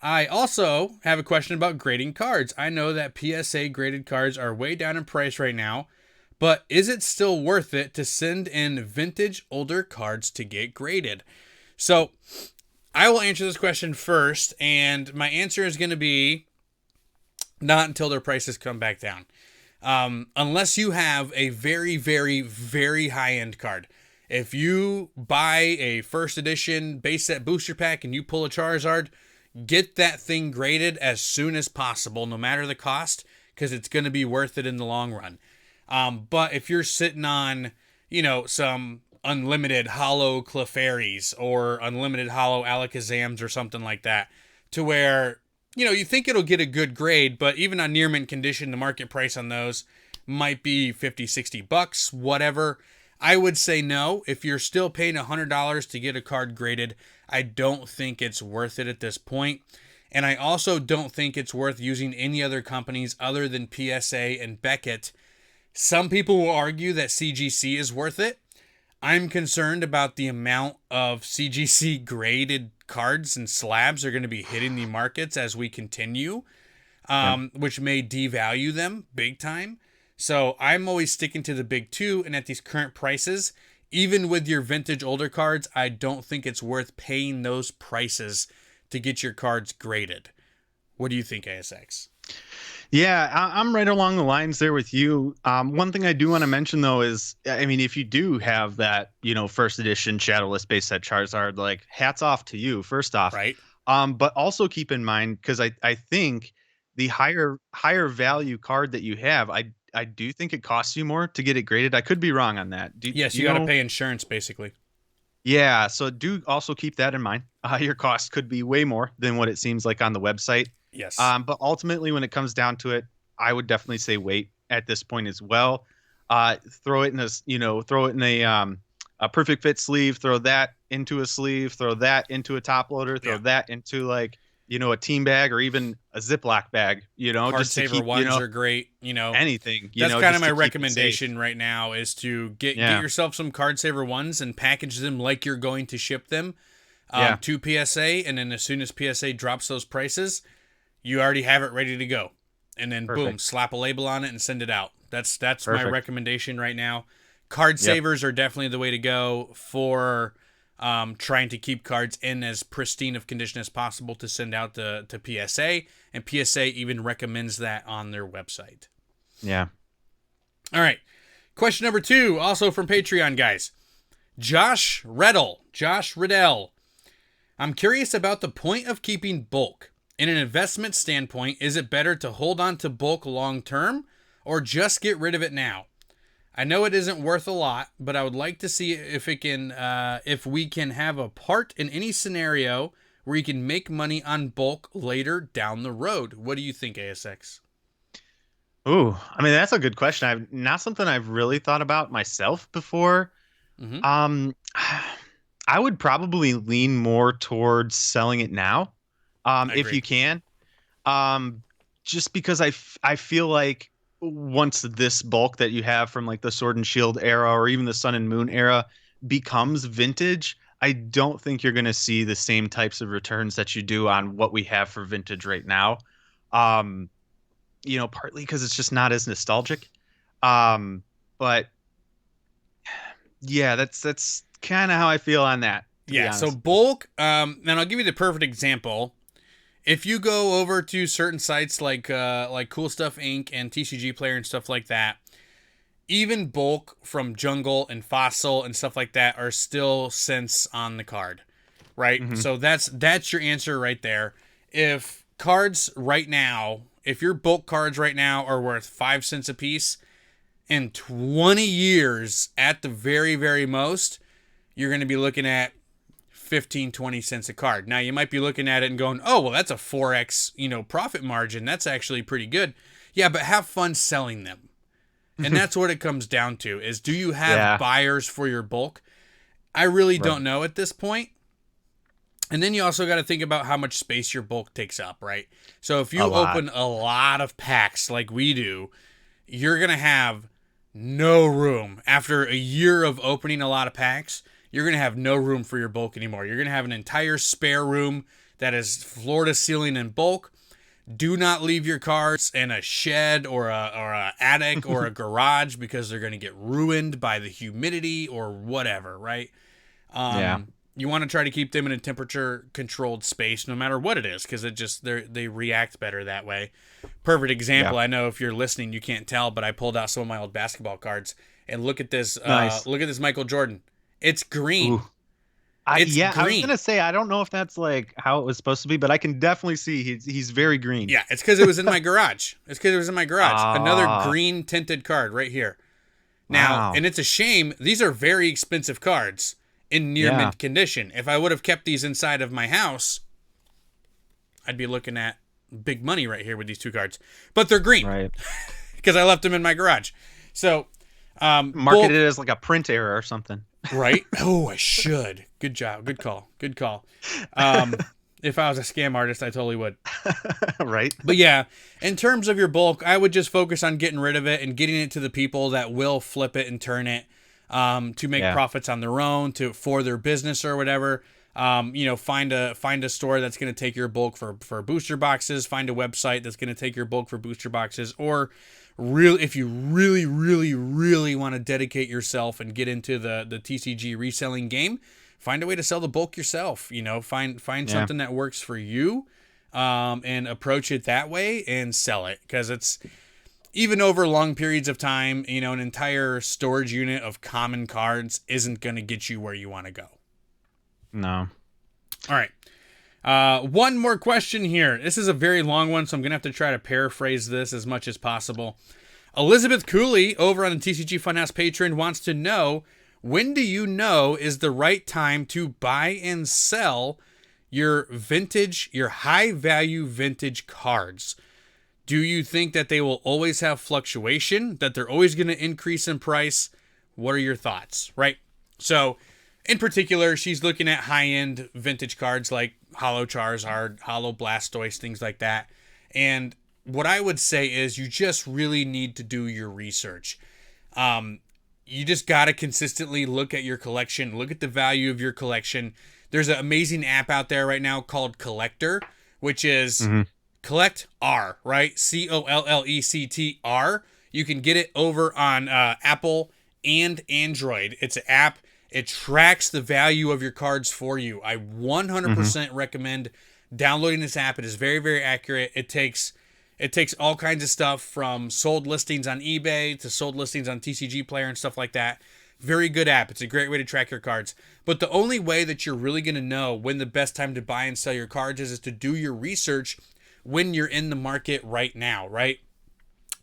I also have a question about grading cards. I know that PSA graded cards are way down in price right now, but is it still worth it to send in vintage older cards to get graded? So I will answer this question first, and my answer is going to be not until their prices come back down. Unless you have a very, very, very high-end card. If you buy a first edition base set booster pack and you pull a Charizard, get that thing graded as soon as possible, no matter the cost, because it's going to be worth it in the long run. But if you're sitting on, some unlimited hollow Clefairies or unlimited hollow Alakazams or something like that, to where, you think it'll get a good grade, but even on near mint condition, the market price on those might be 50, $60, whatever. I would say no. If you're still paying $100 to get a card graded, I don't think it's worth it at this point. And I also don't think it's worth using any other companies other than PSA and Beckett. Some people will argue that CGC is worth it. I'm concerned about the amount of CGC graded cards and slabs are going to be hitting the markets as we continue, which may devalue them big time. So I'm always sticking to the big two, and at these current prices, even with your vintage older cards, I don't think it's worth paying those prices to get your cards graded. What do you think, ASX? Yeah, I'm right along the lines there with you. One thing I do want to mention though is, I mean, if you do have that, first edition Shadowless base set Charizard, like hats off to you, first off. Right. But also keep in mind, because I think the higher value card that you have, I do think it costs you more to get it graded. I could be wrong on that. Yes, you got to pay insurance basically. Yeah, so do also keep that in mind. Your cost could be way more than what it seems like on the website. Yes. But ultimately, when it comes down to it, I would definitely say wait at this point as well. Throw it in a perfect fit sleeve. Throw that into a sleeve. Throw that into a top loader. Throw that into a team bag or even a Ziploc bag. Card just saver to keep, ones are great. anything. That's kind of my recommendation right now is to get yourself some card saver ones and package them like you're going to ship them to PSA, and then as soon as PSA drops those prices, you already have it ready to go. And then boom, slap a label on it and send it out. That's my recommendation right now. Card savers are definitely the way to go for trying to keep cards in as pristine of condition as possible to send out to PSA. And PSA even recommends that on their website. Yeah. All right. Question number 2, also from Patreon, guys. Josh Riddell. I'm curious about the point of keeping bulk. In an investment standpoint, is it better to hold on to bulk long term or just get rid of it now? I know it isn't worth a lot, but I would like to see if we can have a part in any scenario where you can make money on bulk later down the road. What do you think, ASX? Ooh, I mean, that's a good question. Not something I've really thought about myself before. Mm-hmm. I would probably lean more towards selling it now, if you can. Just because I feel like once this bulk that you have from like the Sword and Shield era or even the Sun and Moon era becomes vintage, I don't think you're going to see the same types of returns that you do on what we have for vintage right now. Partly because it's just not as nostalgic. But yeah, that's kind of how I feel on that. Yeah, so bulk, and I'll give you the perfect example. If you go over to certain sites like Cool Stuff Inc. and TCG Player and stuff like that, even bulk from Jungle and Fossil and stuff like that are still cents on the card, right? Mm-hmm. So that's your answer right there. If your bulk cards right now are worth 5 cents a piece, in 20 years at the very, very most, you're going to be looking at 15, 20 cents a card. Now, you might be looking at it and going, oh, well, that's a 4x, profit margin. That's actually pretty good. Yeah, but have fun selling them. And that's what it comes down to is, do you have buyers for your bulk? I really don't know at this point. And then you also got to think about how much space your bulk takes up, right? So if you open a lot of packs like we do, you're going to have no room. After a year of opening a lot of packs, you're going to have no room for your bulk anymore. You're going to have an entire spare room that is floor to ceiling in bulk. Do not leave your cards in a shed or a attic or a garage because they're going to get ruined by the humidity or whatever, right? You want to try to keep them in a temperature controlled space no matter what it is, because they react better that way. Perfect example. I know if you're listening you can't tell, but I pulled out some of my old basketball cards and look at this. Nice. Look at this Michael Jordan. It's green. Ooh. It's Yeah, I was green. gonna say I don't know if that's like how it was supposed to be, but I can definitely see he's very green. Yeah, it's because it was in my garage. It's because it was in my garage. Another Ah, green tinted card right here. Now, wow. and it's a shame. These are very expensive cards in near Yeah, mint condition. If I would have kept these inside of my house, I'd be looking at big money right here with these two cards. But they're green right. because I left them in my garage. So, Marketed bulk, as like a print error or something. right? Oh, I should. Good job. Good call. Good call. Um, if I was a scam artist, I totally would. Right? But yeah, in terms of your bulk, I would just focus on getting rid of it and getting it to the people that will flip it and turn it to make Yeah. profits on their own, for their business or whatever. Find a store that's going to take your bulk for booster boxes. Find a website that's going to take your bulk for booster boxes. Or if you really, really, really want to dedicate yourself and get into the TCG reselling game, find a way to sell the bulk yourself. Find Yeah. something that works for you, and approach it that way and sell it, because it's even over long periods of time. An entire storage unit of common cards isn't going to get you where you want to go. No. All right. One more question here. This is a very long one, so I'm going to have to try to paraphrase this as much as possible. Elizabeth Cooley over on the TCG Funhouse Patreon wants to know, when do you know is the right time to buy and sell your high value vintage cards? Do you think that they will always have fluctuation, that they're always going to increase in price? What are your thoughts, right? So, in particular, she's looking at high-end vintage cards like Holo Charizard, Holo Blastoise, things like that. And what I would say is you just really need to do your research. You just got to consistently look at your collection, look at the value of your collection. There's an amazing app out there right now called Collector, which is Hmm. Collect R, right? COLLECTR. You can get it over on Apple and Android. It's an app. It tracks the value of your cards for you. I Hmm. 100% recommend downloading this app. It is very, very accurate. It takes all kinds of stuff from sold listings on eBay to sold listings on TCG Player and stuff like that. Very good app. It's a great way to track your cards. But the only way that you're really going to know when the best time to buy and sell your cards is to do your research when you're in the market right now, right?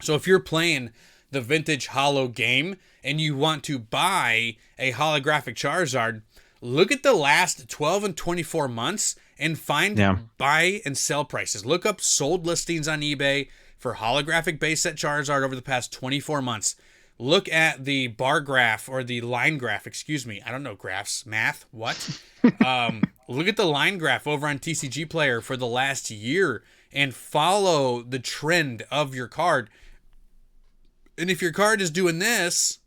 So if you're playing the vintage holo game and you want to buy a holographic Charizard, look at the last 12 and 24 months and Yeah. find buy and sell prices. Look up sold listings on eBay for holographic base set Charizard over the past 24 months. Look at the bar graph, or the line graph, excuse me. I don't know graphs, math, what? Look at the line graph over on TCG Player for the last year and follow the trend of your card. And if your card is doing this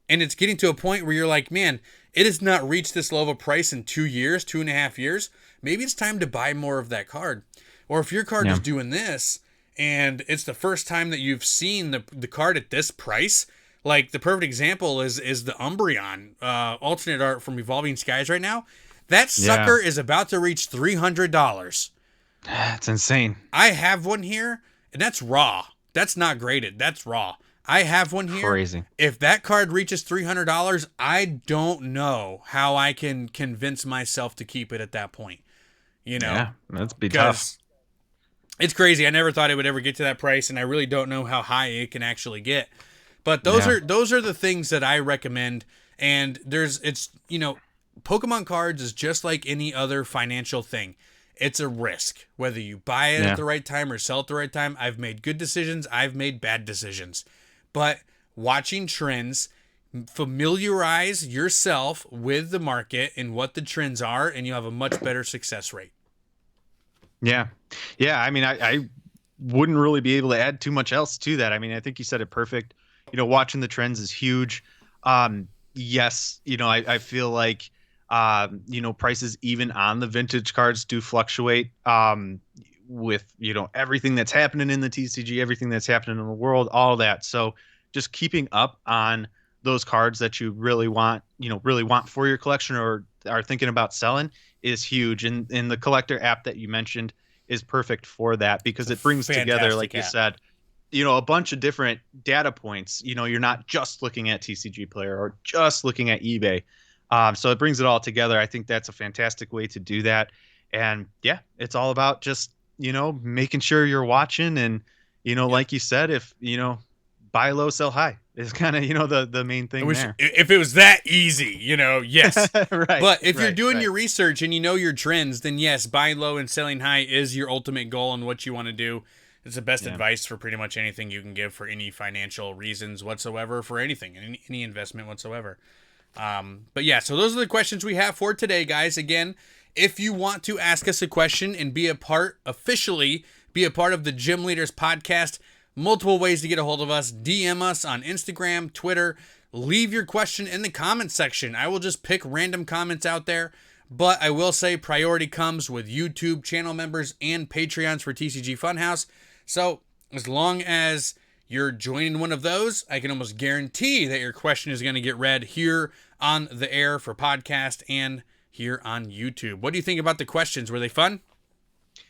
and it's getting to a point where you're like, man, it has not reached this level of price in 2 years, 2.5 years, maybe it's time to buy more of that card. Or if your card Yeah. is doing this and it's the first time that you've seen the card at this price, like the perfect example is the Umbreon alternate art from Evolving Skies right now. That Yeah. sucker is about to reach $300. It's insane. I have one here, and that's raw. That's not graded. That's raw. I have one here. Crazy. If that card reaches $300, I don't know how I can convince myself to keep it at that point. Yeah, that's be tough. Because it's crazy. I never thought it would ever get to that price, and I really don't know how high it can actually get. But those Yeah. are the things that I recommend. And Pokemon cards is just like any other financial thing. It's a risk. Whether you buy it Yeah. at the right time or sell at the right time, I've made good decisions, I've made bad decisions. But watching trends, familiarize yourself with the market and what the trends are, and you'll have a much better success rate. Yeah. Yeah. I mean, I wouldn't really be able to add too much else to that. I mean, I think you said it perfect. Watching the trends is huge. Yes, I feel like, prices even on the vintage cards do fluctuate. With, everything that's happening in the TCG, everything that's happening in the world, all that. So just keeping up on those cards that you really want for your collection or are thinking about selling is huge. And the collector app that you mentioned is perfect for that because it brings together, like Fantastic you app. said, a bunch of different data points. You're not just looking at TCG Player or just looking at eBay. So it brings it all together. I think that's a fantastic way to do that. And yeah, it's all about just, making sure you're watching and, Yep. like you said, if, buy low, sell high is kind of, the main I thing wish there. if it was that easy, yes. Right, But if you're right, doing right. your research and you know your trends, then yes, buying low and selling high is your ultimate goal and what you want to do. It's the best Yeah. advice for pretty much anything you can give for any financial reasons whatsoever, for anything, any investment whatsoever. But yeah, so those are the questions we have for today, guys. Again, if you want to ask us a question and be a part, officially be a part of the Gym Leaders podcast, multiple ways to get a hold of us. DM us on Instagram, Twitter. Leave your question in the comments section. I will just pick random comments out there. But I will say priority comes with YouTube channel members and Patreons for TCG Funhouse. So as long as you're joining one of those, I can almost guarantee that your question is going to get read here on the air for podcast and here on YouTube. What do you think about the questions? Were they fun?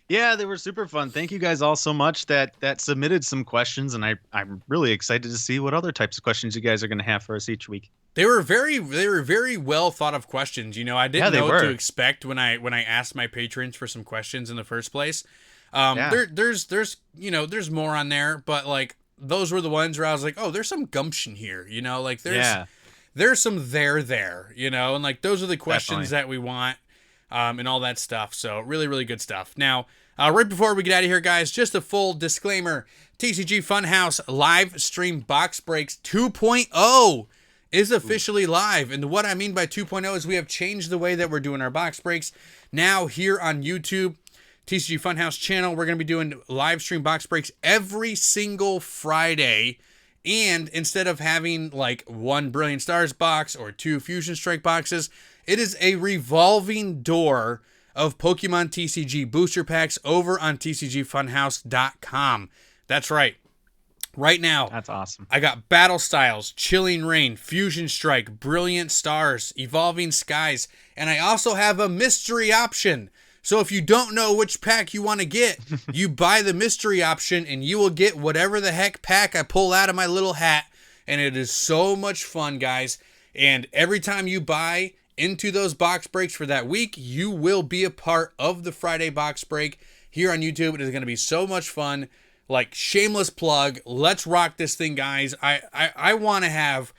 Yeah, they were super fun. Thank you guys all so much that submitted some questions, and I'm really excited to see what other types of questions you guys are going to have for us each week. They were very well thought of questions. I Yeah, didn't they know what to were. expect when I asked my patrons for some questions in the first place. Yeah, There's more on there, but like those were the ones where I was like, oh, there's some gumption here. Like yeah, there's some there, and like those are the questions definitely. that we want, and all that stuff. So really, really good stuff. Now, right before we get out of here, guys, just a full disclaimer: TCG Funhouse live stream box breaks 2.0 is officially live, and what I mean by 2.0 is we have changed the way that we're doing our box breaks. Now here on YouTube, TCG Funhouse Channel, we're going to be doing live stream box breaks every single Friday. And instead of having like one Brilliant Stars box or two Fusion Strike boxes, it is a revolving door of Pokemon TCG booster packs over on TCGFunhouse.com. That's right. Right now, That's awesome. I got Battle Styles, Chilling Rain, Fusion Strike, Brilliant Stars, Evolving Skies, and I also have a mystery option. So if you don't know which pack you want to get, you buy the mystery option and you will get whatever the heck pack I pull out of my little hat. And it is so much fun, guys. And every time you buy into those box breaks for that week, you will be a part of the Friday box break here on YouTube. It is going to be so much fun. Like, shameless plug. Let's rock this thing, guys. I want to have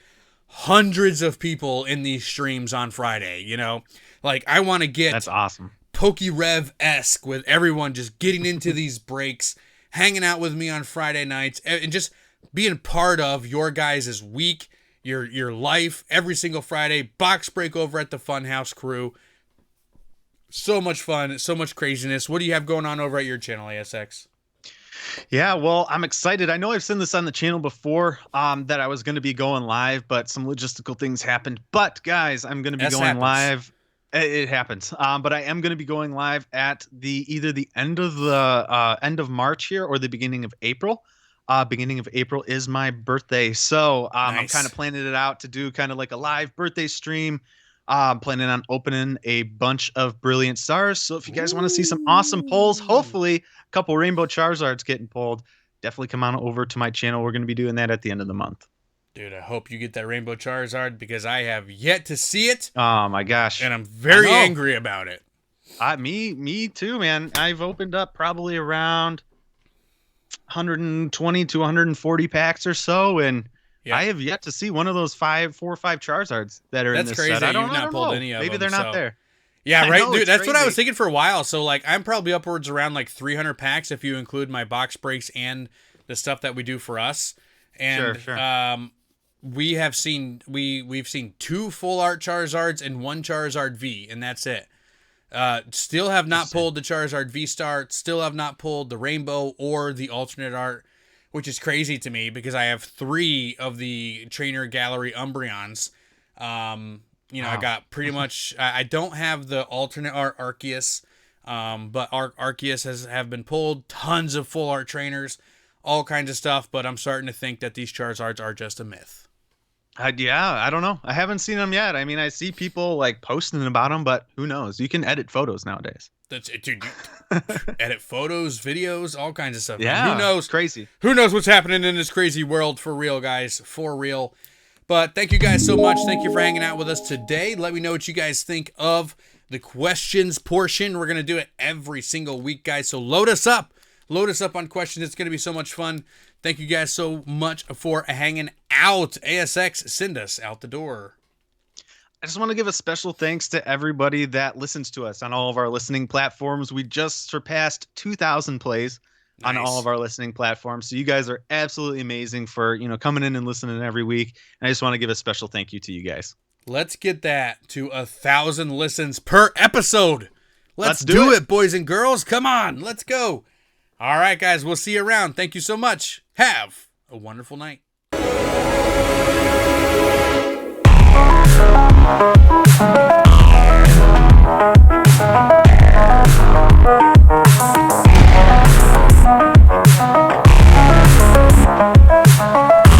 hundreds of people in these streams on Friday, Like, I want to get That's awesome. PokeRev-esque with everyone just getting into these breaks, hanging out with me on Friday nights, and just being part of your guys' week, your life, every single Friday. Box break over at the Funhouse crew. So much fun, so much craziness. What do you have going on over at your channel, ASX? Yeah, well, I'm excited. I know I've seen this on the channel before, that I was going to be going live, but some logistical things happened. But guys, I'm going to be S going happens. live. It happens. But I am going to be going live at either the end of the end of March here or the beginning of April. Beginning of April is my birthday, so I'm kind Nice. of planning it out to do kind of like a live birthday stream. Planning on opening a bunch of Brilliant Stars. So if you guys want to see some awesome polls, Ooh. hopefully a couple Rainbow Charizards getting pulled, definitely come on over to my channel. We're going to be doing that at the end of the month. Dude, I hope you get that Rainbow Charizard because I have yet to see it, Oh my gosh. and I'm I very know. angry about it. Me too, man. I've opened up probably around 120 to 140 packs or so, and Yep. I have yet to see one of those 4 or 5 Charizards that are in That's this crazy set. that you've I not don't pulled know. any of Maybe them. they're not So, there. yeah, I right, know, dude. it's That's what I crazy. was thinking for a while. So, like, I'm probably upwards around like 300 packs if you include my box breaks and the stuff that we do for us. Sure, And sure. we've seen two full art Charizards and one Charizard V, and that's it. Still have not Interesting. pulled the Charizard V Star. Still have not pulled the Rainbow or the alternate art, which is crazy to me because I have 3 of the Trainer Gallery Umbreons. I Wow. got pretty much. I don't have the alternate art Arceus, but Arceus have been pulled. Tons of full art trainers, all kinds of stuff. But I'm starting to think that these Charizards are just a myth. Yeah, I don't know. I haven't seen them yet. I mean, I see people like posting about them, but who knows? You can edit photos nowadays. That's it, dude. Edit photos, videos, all kinds of stuff, man. Who Yeah, it's knows? crazy. Who knows what's happening in this crazy world for real, guys? For real. But thank you guys so much. Thank you for hanging out with us today. Let me know what you guys think of the questions portion. We're going to do it every single week, guys. So load us up. Load us up on questions. It's going to be so much fun. Thank you guys so much for hanging out. ASX, send us out the door. I just want to give a special thanks to everybody that listens to us on all of our listening platforms. We just surpassed 2,000 plays on all of our listening platforms. So you guys are absolutely amazing for, coming in and listening every week. And I just want to give a special thank you to you guys. Let's get that to 1,000 listens per episode. Let's do it, boys and girls. Come on, let's go. All right, guys, we'll see you around. Thank you so much. Have a wonderful night.